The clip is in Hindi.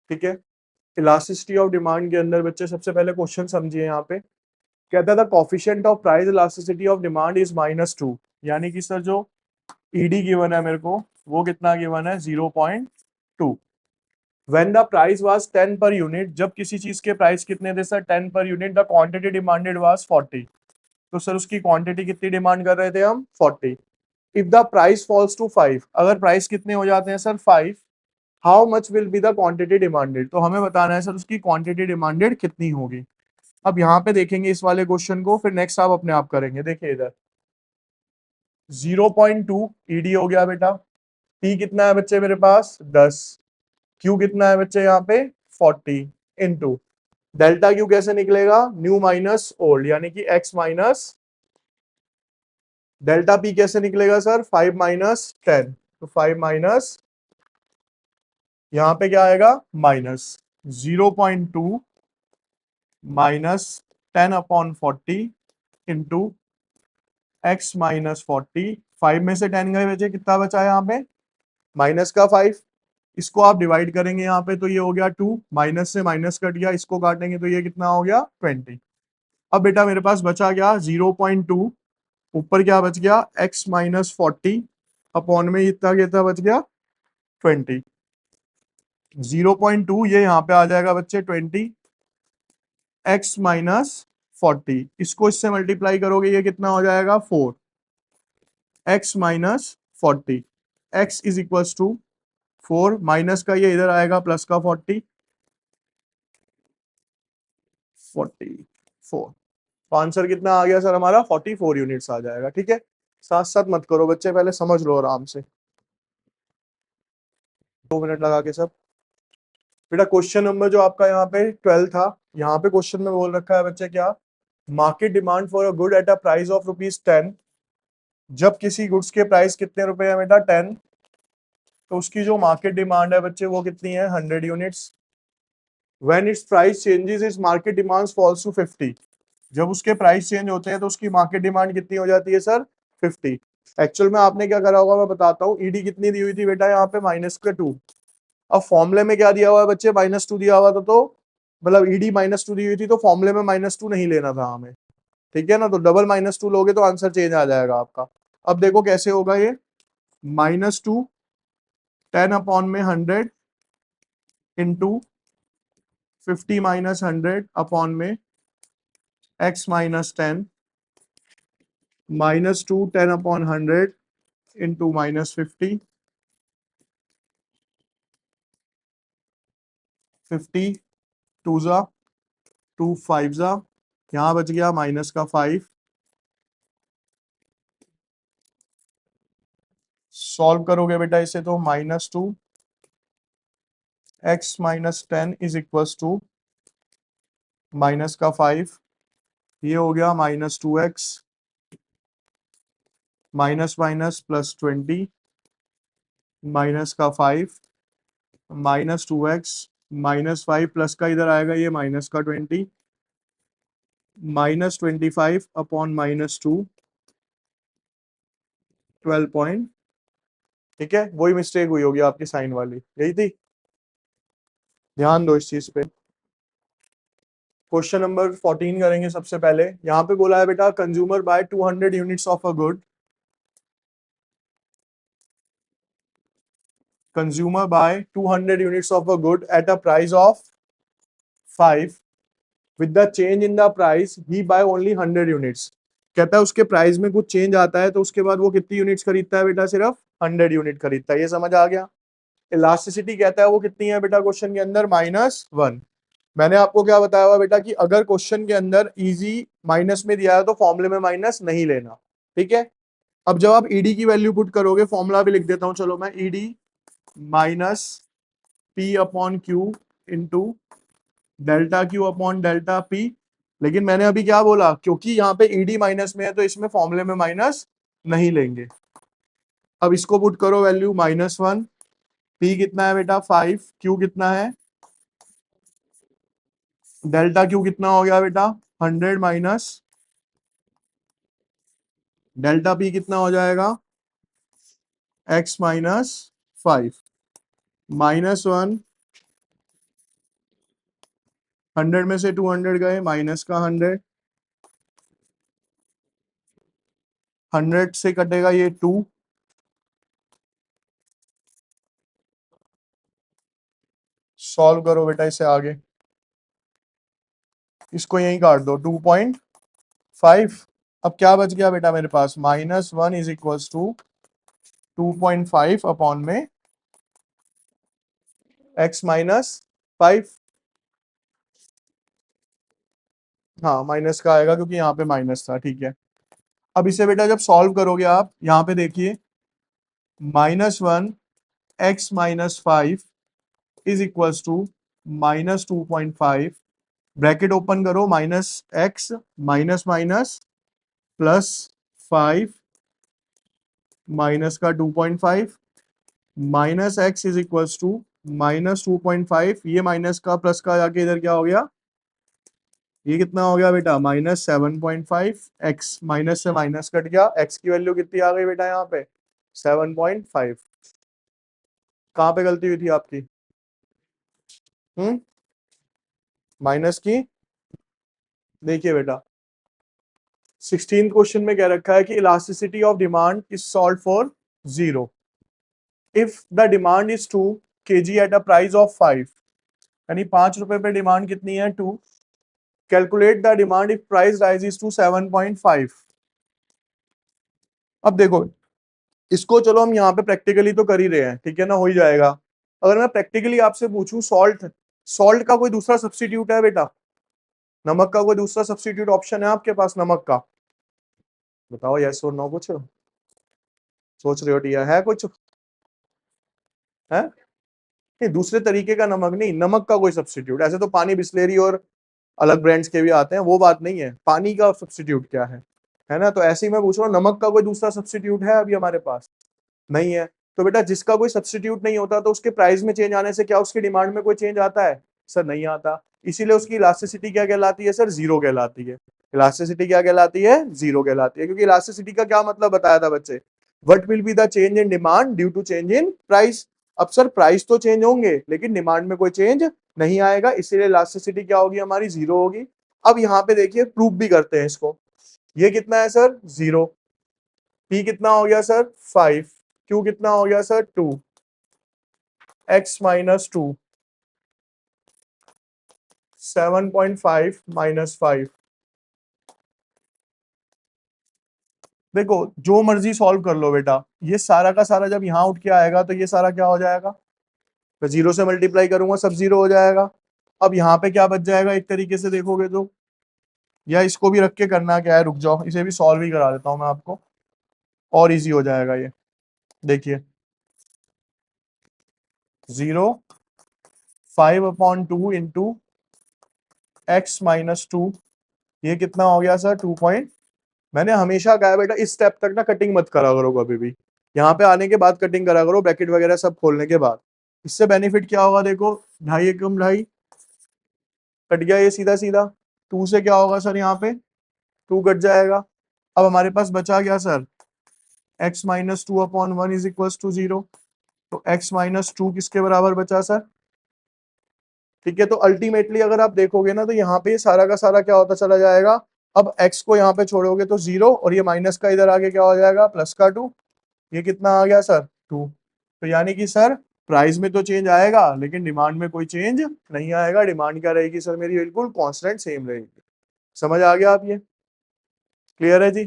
ठीक है। इलास्टिसिटी ऑफ डिमांड के अंदर बच्चे सबसे पहले क्वेश्चन समझिए। यहाँ पे कहता था coefficient of price elasticity of demand is -2, यानी कि सर जो ईडी गिवन है मेरे को वो कितना गिवन है 0.2। When the price was 10 per unit, जब किसी चीज के प्राइस कितने थे sir 10 per unit, the quantity demanded was 40। तो सर उसकी क्वांटिटी कितनी डिमांड कर रहे थे हम 40। If the price falls to 5, अगर प्राइस कितने हो जाते हैं sir 5, how much will be the quantity demanded, तो हमें बताना है सर उसकी क्वांटिटी डिमांडेड कितनी होगी। अब यहाँ पे देखेंगे इस वाले क्वेश्चन को, फिर नेक्स्ट आप अपने आप करेंगे। देखिए इधर 0.2 ईडी हो गया बेटा, पी कितना है बच्चे मेरे पास 10, क्यू कितना है बच्चे यहाँ पे 40, इनटू डेल्टा क्यू कैसे निकलेगा न्यू माइनस ओल्ड, यानी कि एक्स माइनस डेल्टा पी कैसे निकलेगा सर 5 माइनस 10, तो 5 माइनस यहाँ पे क्या आएगा minus 0.2 minus 10/40 into x minus 40। 5 में से 10 गए बचे, कितना बचा है यहाँ पे माइनस का 5। इसको आप डिवाइड करेंगे यहाँ पे तो ये हो गया 2, माइनस से माइनस कट गया, इसको काटेंगे तो ये कितना हो गया 20। अब बेटा मेरे पास बचा क्या 0.2, ऊपर क्या बच गया x माइनस 40 अपॉन में इतना कितना बच गया 20। 0.2 ये यहाँ पे आ जाएगा बच्चे 20, x माइनस 40, इसको इससे मल्टीप्लाई करोगे ये कितना हो जाएगा 4, x minus 40, x is equals to 4, minus का ये इधर आएगा प्लस का 44। तो आंसर कितना आ गया सर हमारा 44 यूनिट्स आ जाएगा। ठीक है, साथ साथ मत करो बच्चे, पहले समझ लो आराम से, 2 मिनट लगा के सब। बेटा क्वेश्चन नंबर जो आपका यहाँ पे 12 था, यहाँ पे क्वेश्चन में बोल रखा है बच्चे क्या, market demand for a good at a price of ₹10, जब किसी गुड्स के प्राइस कितने रुपए है बेटा 10, तो उसकी जो मार्केट डिमांड है बच्चे वो कितनी है 100 units. When its price changes its market demand falls to 50, जब उसके प्राइस चेंज होते हैं तो उसकी मार्केट डिमांड कितनी हो जाती है सर 50। एक्चुअल में आपने क्या करा होगा मैं बताता हूँ, ईडी कितनी दी हुई थी बेटा यहाँ पे -2। अब फॉर्मूले में क्या दिया हुआ है बच्चे -2 दिया हुआ था, तो मतलब ईडी -2 दी हुई थी तो फॉर्मूले में -2 नहीं लेना था हमें। ठीक है ना, तो डबल -2 लोगे तो आंसर चेंज आ जाएगा आपका। अब देखो कैसे होगा ये, -2 10 अपॉन में 100 इंटू 50 माइनस 100 अपॉन में x minus 10, -2 10 upon 100 into -50, 50 to ज़ा 2 5 ज़ा, यहाँ बच गया माइनस का 5। सॉल्व करोगे बेटा इसे तो -2 x minus 10 is equals to minus का 5, ये हो गया -2x minus minus plus 20 minus का 5, -2x -5 प्लस का इधर आएगा ये माइनस का 20, -25 अपॉन -2 12 पॉइंट। ठीक है, वही मिस्टेक हुई होगी आपकी साइन वाली, यही थी, ध्यान दो इस चीज पे। क्वेश्चन नंबर 14 करेंगे सबसे पहले। यहाँ पे बोला है बेटा consumer buy 200 units of a good, consumer buy 200 units of a good at a price of 5, with the change in the price he buy only 100 units. कहता है उसके प्राइस में कुछ चेंज आता है तो उसके बाद वो कितनी यूनिट्स खरीदता है बेटा, सिर्फ 100 यूनिट खरीदता है, ये समझ आ गया। इलास्टिसिटी कहता है वो कितनी है बेटा क्वेश्चन के अंदर -1। मैंने आपको क्या बताया हुआ बेटा कि अगर क्वेश्चन के अंदर इजी माइनस में दिया है तो फॉर्मूले में माइनस नहीं लेना। ठीक है, अब जब आप ईडी की वैल्यू पुट करोगे, फॉर्मूला भी लिख देता हूं चलो मैं, ED minus P upon Q into delta Q upon delta P. लेकिन मैंने अभी क्या बोला, क्योंकि यहाँ पे ईडी माइनस में है तो इसमें फॉर्मूले में माइनस नहीं लेंगे। अब इसको पुट करो वैल्यू -1, पी कितना है बेटा 5, क्यू कितना है, डेल्टा क्यू कितना हो गया बेटा 100 माइनस डेल्टा पी कितना हो जाएगा x माइनस 5, -1 100 में से 200 गए, माइनस का 100, 100 से कटेगा ये 2, सॉल्व करो बेटा इसे आगे, इसको यहीं काट दो 2.5। अब क्या बच गया बेटा मेरे पास, -1 इज इक्वल टू 2.5 अपॉन में x -5। हाँ माइनस का आएगा क्योंकि यहाँ पे माइनस था, ठीक है। अब इसे बेटा जब सॉल्व करोगे आप यहाँ पे देखिए, -1 x -5 is equals to -2.5, bracket open करो, -x minus minus plus 5 minus का 2.5 minus x is equals to -2.5, ये माइनस का प्लस का जाके इधर क्या हो गया, ये कितना हो गया बेटा -7.5, x माइनस से माइनस कट गया, x की वैल्यू कितनी आ गई बेटा यहाँ पे 7.5। कहाँ पे गलती हुई थी आपकी, माइनस की, देखिए बेटा 16 क्वेश्चन में कह रखा है कि elasticity of demand is solve for 0 if the demand is 2 kg at a price of 5, यानी 5 रुपए पे डिमांड कितनी है 2, calculate the demand if price rises to 7.5। अब देखो इसको चलो हम यहाँ पे प्रैक्टिकली तो कर ही रहे हैं, ठीक है ना, हो ही जाएगा। अगर मैं प्रैक्टिकली आपसे पूछूं सॉल्ट, सॉल्ट का कोई दूसरा सब्स्टिट्यूट है बेटा, नमक का कोई दूसरा सब्स्टिट्यूट ऑप्शन है आपके पास नमक का, बताओ यस और नो, कुछ सोच रहे हो टिया, है कुछ है, नहीं दूसरे तरीके का नमक नहीं, नमक का कोई सब्स्टिट्यूट, ऐसे तो पानी बिस्लेरी और अलग ब्रांड्स के भी आते हैं, वो बात नहीं है, पानी का सब्स्टिट्यूट क्या है ना, तो ऐसे ही मैं पूछ रहा हूँ नमक का कोई दूसरा सब्स्टिट्यूट है अभी हमारे पास, नहीं है। तो बेटा जिसका कोई सब्स्टिट्यूट नहीं होता तो उसके प्राइस में चेंज आने से क्या उसकी डिमांड में कोई चेंज आता है, सर नहीं आता, इसीलिए उसकी इलास्टिसिटी क्या कहलाती है सर, जीरो कहलाती है। इलास्टिसिटी क्या कहलाती है, जीरो कहलाती है, क्योंकि इलास्टिसिटी का क्या मतलब बताया था बच्चे, what will be the change in demand due to change in price. अब सर प्राइस तो चेंज होंगे लेकिन डिमांड में कोई चेंज नहीं आएगा, इसीलिए इलास्टिसिटी क्या होगी हमारी, जीरो होगी। अब यहाँ पे देखिए प्रूफ भी करते हैं इसको, ये कितना है सर 0, P कितना हो गया सर 5, Q कितना हो गया सर 2, x -2, 7.5 -5। देखो जो मर्जी सॉल्व कर लो बेटा, ये सारा का सारा जब यहाँ उठ के आएगा तो ये सारा क्या हो जाएगा, मैं 0 से मल्टीप्लाई करूंगा सब 0 हो जाएगा। अब यहाँ पे क्या बच जाएगा एक तरीके से देखोगे तो, या इसको भी रख के करना क्या है, रुक जाओ इसे भी सॉल्व ही करा देता हूँ मैं आपको, और इजी हो जाएगा ये, देखिए 0 5/2 इंटू x -2, ये कितना हो गया सर 2 पॉइंट। मैंने हमेशा कहा है बेटा इस स्टेप तक ना कटिंग मत करा करो कभी भी, यहाँ पे आने के बाद कटिंग करा करो, ब्रैकेट वगैरह सब खोलने के बाद। इससे बेनिफिट क्या होगा, देखो 2.5 एकम 2.5 कट गया, ये सीधा सीधा 2 से क्या होगा सर, यहाँ पे 2 कट जाएगा। अब हमारे पास बचा क्या sir, x -2/1 is equal to 0, तो x -2 किसके बराबर बचा सर, ठीक है। तो अल्टीमेटली अगर आप देखोगे ना तो यहाँ पे सारा का सारा क्या होता चला जाएगा, अब x को यहाँ पे छोड़ोगे तो 0 और ये माइनस का इधर आगे क्या हो जाएगा प्लस का 2, ये कितना आ गया सर 2। तो यानी कि सर प्राइस में तो चेंज आएगा लेकिन डिमांड में कोई चेंज नहीं आएगा, डिमांड क्या रहेगी सर मेरी बिल्कुल कांस्टेंट सेम रहेगी। समझ आ गया आप, ये क्लियर है जी।